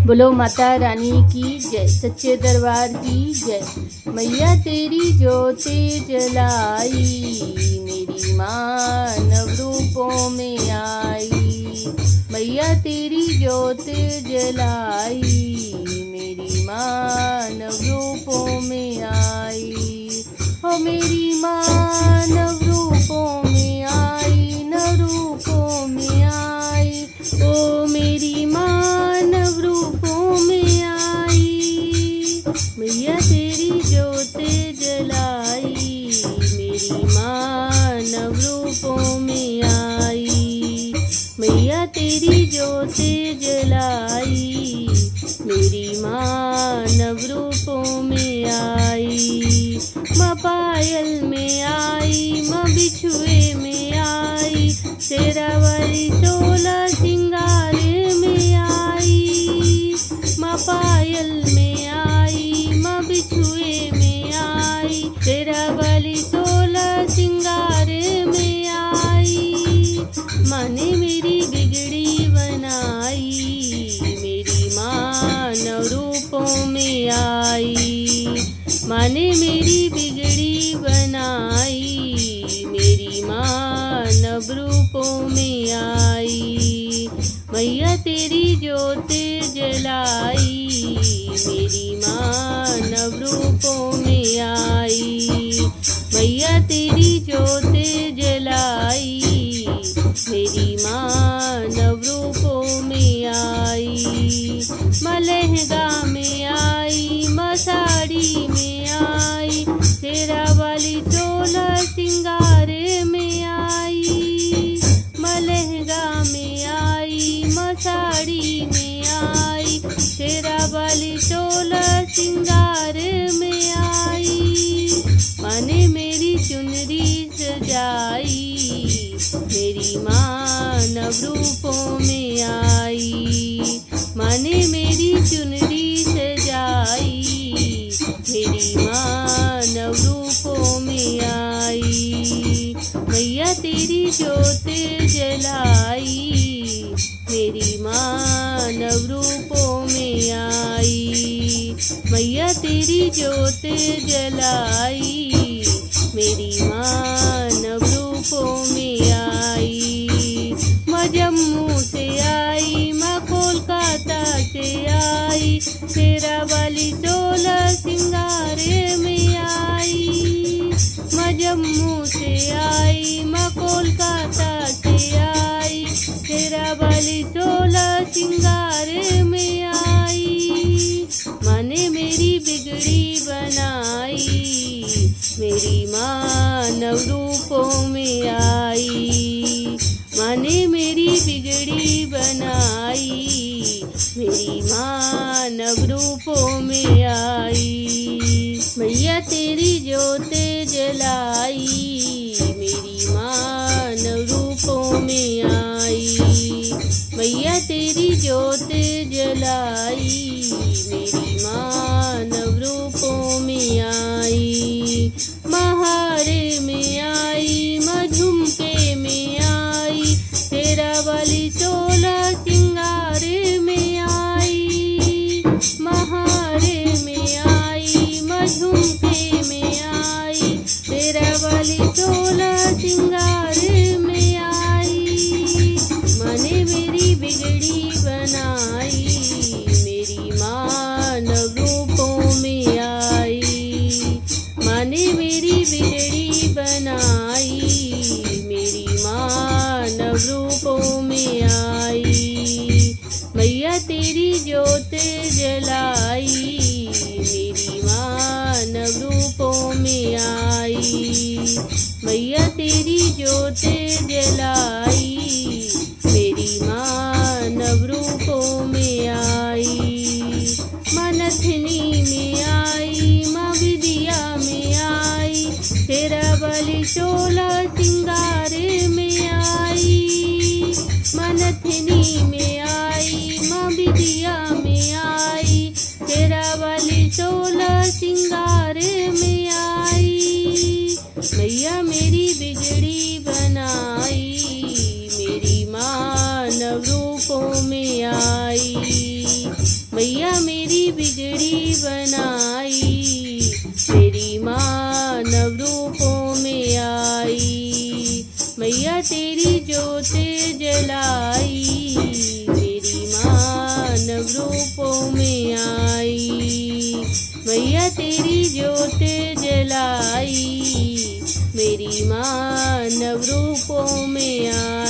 बोलो माता रानी की जय, सच्चे दरबार की जय। मैया तेरी ज्योति जलाई, मेरी माँ नवरूपों में आई। मैया तेरी ज्योति जलाई, मेरी माँ नवरूपों में आई। हो मेरी माँ नवरूपों में आई, नवरूपों में आई। ओ मेरी माँ नवरूपों में आई। मैया तेरी ज्योति जलाई, मेरी माँ नवरूपों में आई। मैया तेरी ज्योति जलाई, मेरी माँ नवरूपों में आई। माँ पायल में आई, माँ बिछुए में आई, तेरा वाली 16 सिंगार में आई। माँ पायल में आई, माँ बिछुए में आई, तेरा वाली 16 सिंगार में आई। माँ ने मेरी बिगड़ी बनाई, मेरी माँ नवरूपों में आई। माँ ने मेरी बिगड़ी बनाई, मेरी माँ नवरूपों में आई। मैया तेरी ज्योति जलाई, मेरी माँ नवरूपों में आई। मैया तेरी ज्योति जलाई, मेरी माँ नवरूपों में आई। माँ लहंगा में आई, माँ साड़ी में आई, तेरा वाली 16 सिंगार में आई। माँ लहंगा में आई, माँ साड़ी में आई, तेरा वाली 16 सिंगार में आई। माँ ने मेरी चुनरी सजाई, मेरी माँ नवरूपों में आई। माँ ने मेरी चुनरी सजाई, मेरी माँ नवरूपों में आई। मैया तेरी ज्योति जलाई, मेरी माँ नवरूपों में आई। मैया तेरी ज्योति जलाई, मेरी माँ नवरूपों में आई। माँ जम्मू से आई, माँ कोलकाता से आई, तेरा वाली 16 सिंगार में आई। माँ जम्मू से आई, माँ कोलकाता से आई, तेरा वाली 16 सिंगार में आई। माँ ने मेरी बिगड़ी बनाई, मेरी माँ नवरूपों में आई। माँ ने मेरी बिगड़ी बनाई, मेरी माँ नवरूपों में आई। मैया तेरी ज्योति जलाई, मेरी माँ नवरूपों में आई। मैया तेरी ज्योति जलाई, मेरी माँ नवरूपों में आई। माँ हारे में आई, माँ झुमके में आई, तेरा वाली 16 सिंगार में आई। माँ हारे में आई, माँ झुमके में आई, तेरा वाली 16 सिंगार में आई। माँ ने मेरी बिगड़ी बनाई, मेरी माँ नवरूपों में आई। माँ ने मेरी बिगड़ी बनाई, मेरी माँ नवरूपों में आई। मैया तेरी ज्योति जलाई, मेरी माँ नवरूपों में आई। मैया तेरी ज्योति जलाई, मेरी माँ नवरूपों में आई। माँ नथनी में आई, माँ विदिया में आई, तेरा वाली 16 सिंगार में आई। माँ नथनी में आई, माँ विदिया में आई, तेरा वाली 16 सिंगार में आई। मैया मेरी बिगड़ी बनाई, बनाई, मेरी माँ नव रूपों में आई। मैया तेरी ज्योतें जलाई, मेरी माँ नव रूपों में आई। मैया तेरी ज्योतें जलाई, मेरी माँ नव रूपों में आई।